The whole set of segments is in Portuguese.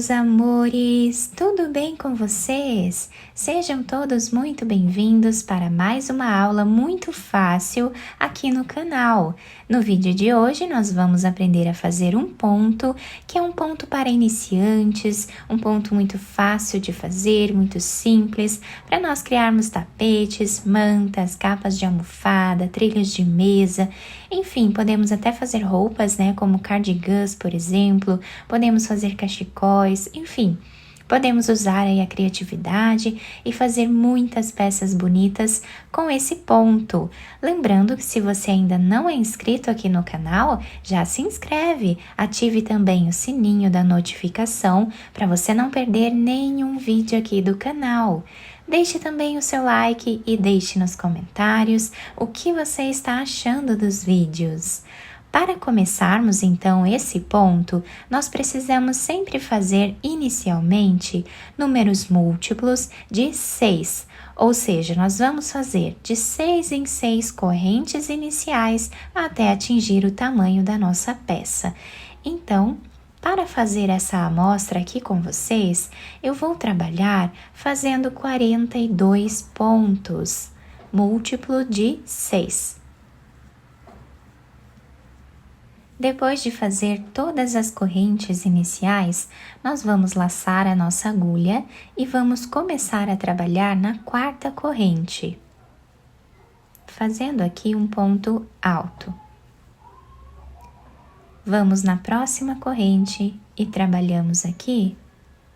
meus amores! Tudo bem com vocês? Sejam todos muito bem-vindos para mais uma aula muito fácil aqui no canal. No vídeo de hoje, nós vamos aprender a fazer um ponto, que é um ponto para iniciantes, um ponto muito fácil de fazer, muito simples, para nós criarmos tapetes, mantas, capas de almofada, trilhos de mesa, enfim, podemos até fazer roupas, né, como cardigans, por exemplo, podemos fazer cachecóis, enfim, podemos usar aí a criatividade e fazer muitas peças bonitas com esse ponto. Lembrando que se você ainda não é inscrito aqui no canal, já se inscreve, ative também o sininho da notificação para você não perder nenhum vídeo aqui do canal. Deixe também o seu like e deixe nos comentários o que você está achando dos vídeos. Para começarmos então esse ponto, nós precisamos sempre fazer inicialmente números múltiplos de 6, ou seja, nós vamos fazer de 6 em 6 correntes iniciais até atingir o tamanho da nossa peça. Então, para fazer essa amostra aqui com vocês, eu vou trabalhar fazendo 42 pontos, múltiplo de 6. Depois de fazer todas as correntes iniciais, nós vamos laçar a nossa agulha e vamos começar a trabalhar na quarta corrente, fazendo aqui um ponto alto. Vamos na próxima corrente e trabalhamos aqui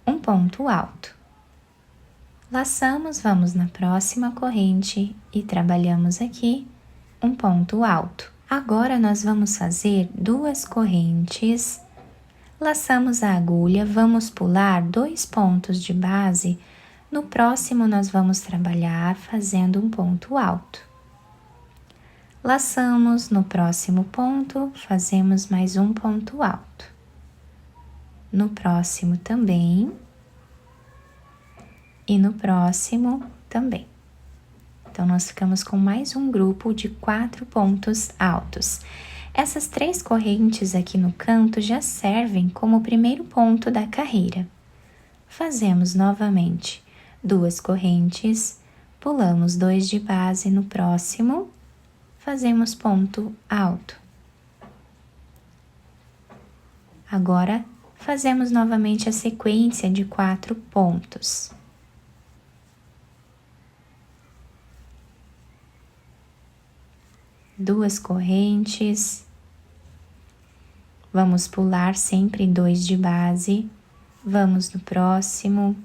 um ponto alto. Laçamos, vamos na próxima corrente e trabalhamos aqui um ponto alto. Agora nós vamos fazer duas correntes, laçamos a agulha, vamos pular 2 pontos de base, no próximo nós vamos trabalhar fazendo um ponto alto. Laçamos, no próximo ponto, fazemos mais um ponto alto. No próximo também. E no próximo também. Então, nós ficamos com mais um grupo de 4 pontos altos. Essas 3 correntes aqui no canto já servem como o primeiro ponto da carreira. Fazemos novamente 2 correntes, pulamos 2 de base no próximo, fazemos ponto alto. Agora, fazemos novamente a sequência de 4 pontos. Duas correntes, vamos pular sempre 2 de base, vamos no próximo,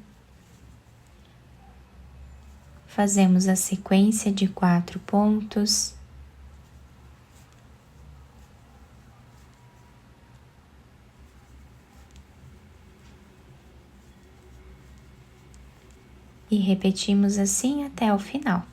fazemos a sequência de 4 pontos. E repetimos assim até o final.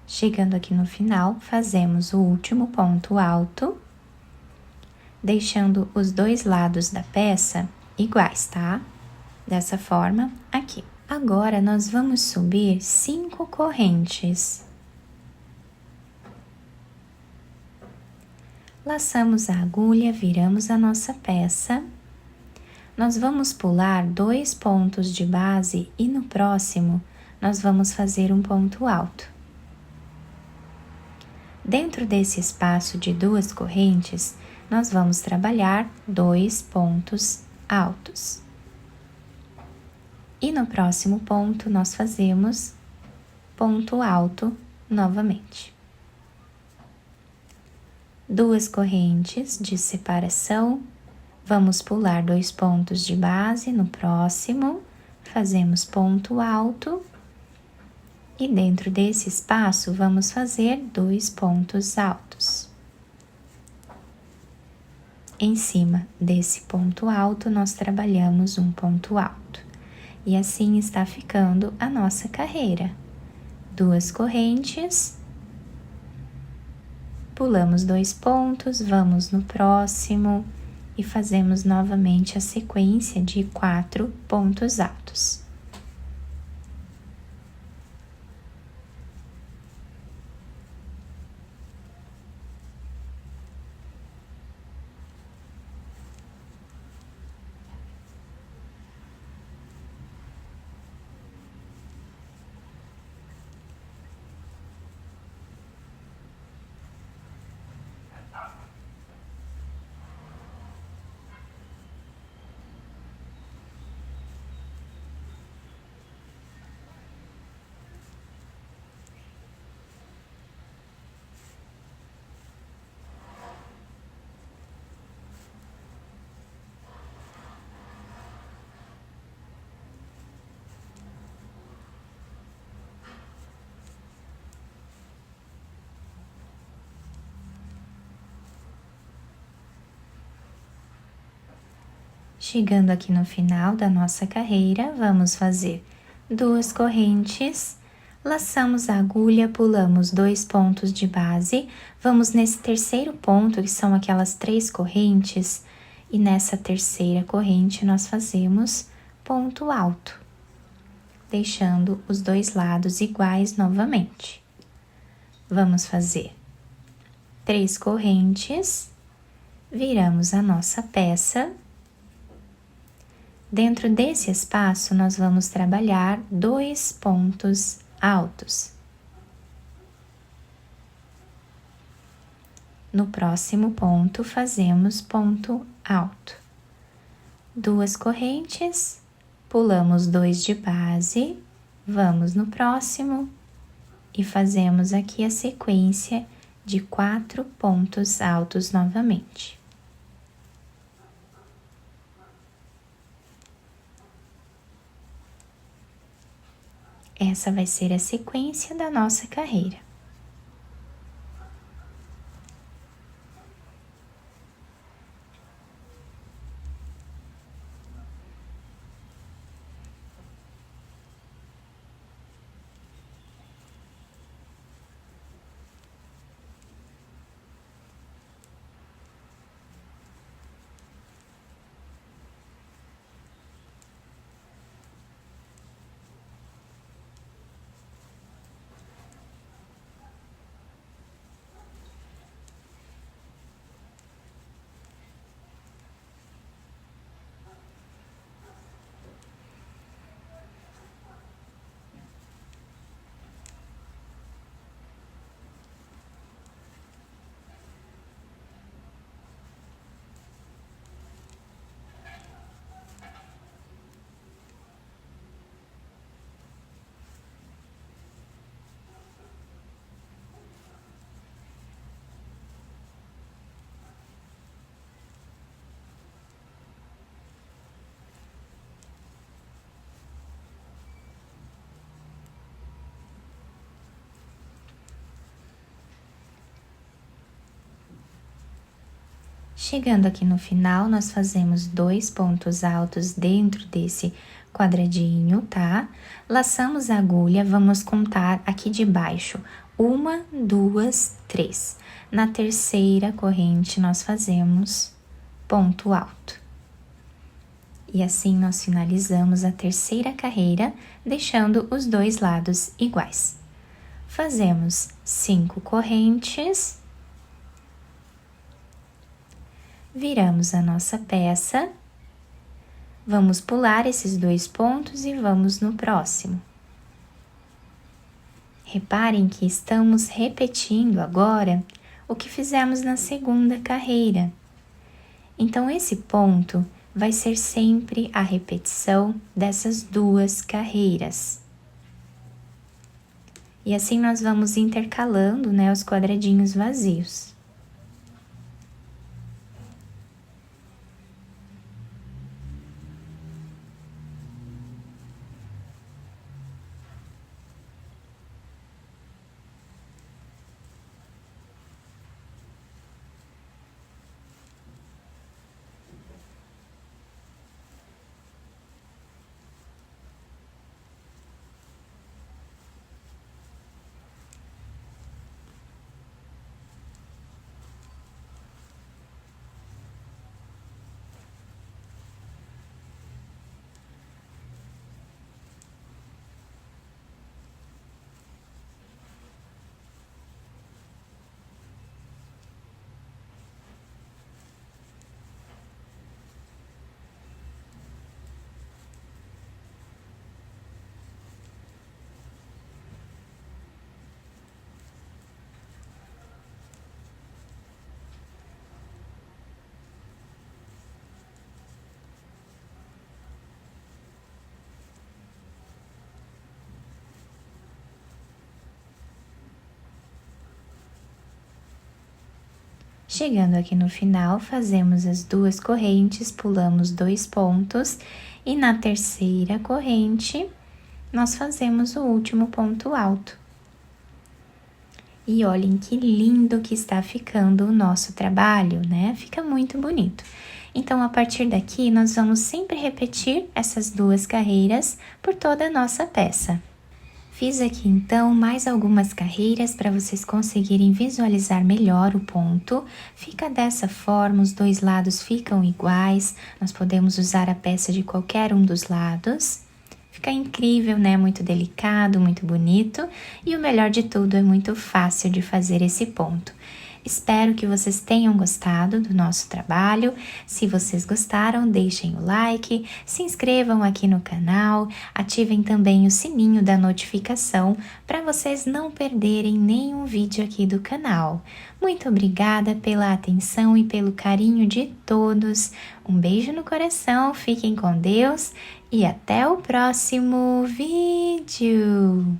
Chegando aqui no final, fazemos o último ponto alto, deixando os 2 lados da peça iguais, tá? Dessa forma, aqui. Agora, nós vamos subir 5 correntes. Laçamos a agulha, viramos a nossa peça. Nós vamos pular 2 pontos de base e no próximo, nós vamos fazer um ponto alto. Dentro desse espaço de 2 correntes, nós vamos trabalhar 2 pontos altos. E no próximo ponto, nós fazemos ponto alto novamente. 2 correntes de separação, vamos pular 2 pontos de base no próximo, fazemos ponto alto e dentro desse espaço vamos fazer 2 pontos altos. Em cima desse ponto alto, nós trabalhamos um ponto alto. E assim está ficando a nossa carreira. 2 correntes, pulamos 2 pontos, vamos no próximo e fazemos novamente a sequência de 4 pontos altos. Chegando aqui no final da nossa carreira, vamos fazer 2 correntes, laçamos a agulha, pulamos 2 pontos de base, vamos nesse terceiro ponto, que são aquelas 3 correntes, e nessa terceira corrente nós fazemos ponto alto, deixando os 2 lados iguais novamente. Vamos fazer 3 correntes, viramos a nossa peça. Dentro desse espaço, nós vamos trabalhar 2 pontos altos. No próximo ponto, fazemos ponto alto. 2 correntes, pulamos 2 de base, vamos no próximo e fazemos aqui a sequência de 4 pontos altos novamente. Essa vai ser a sequência da nossa carreira. Chegando aqui no final, nós fazemos 2 pontos altos dentro desse quadradinho, tá? Laçamos a agulha, vamos contar aqui de baixo, 1, 2, 3. Na terceira corrente, nós fazemos ponto alto. E assim nós finalizamos a terceira carreira, deixando os 2 lados iguais. Fazemos 5 correntes. Viramos a nossa peça, vamos pular esses 2 pontos e vamos no próximo. Reparem que estamos repetindo agora o que fizemos na segunda carreira. Então, esse ponto vai ser sempre a repetição dessas 2 carreiras. E assim nós vamos intercalando, né, os quadradinhos vazios. Chegando aqui no final, fazemos as 2 correntes, pulamos 2 pontos e na terceira corrente, nós fazemos o último ponto alto. E olhem que lindo que está ficando o nosso trabalho, né? Fica muito bonito. Então, a partir daqui, nós vamos sempre repetir essas 2 carreiras por toda a nossa peça. Fiz aqui então mais algumas carreiras para vocês conseguirem visualizar melhor o ponto. Fica dessa forma, os 2 lados ficam iguais, nós podemos usar a peça de qualquer um dos lados. Fica incrível, né? Muito delicado, muito bonito e o melhor de tudo é muito fácil de fazer esse ponto. Espero que vocês tenham gostado do nosso trabalho. Se vocês gostaram, deixem o like, se inscrevam aqui no canal, ativem também o sininho da notificação para vocês não perderem nenhum vídeo aqui do canal. Muito obrigada pela atenção e pelo carinho de todos. Um beijo no coração, fiquem com Deus e até o próximo vídeo!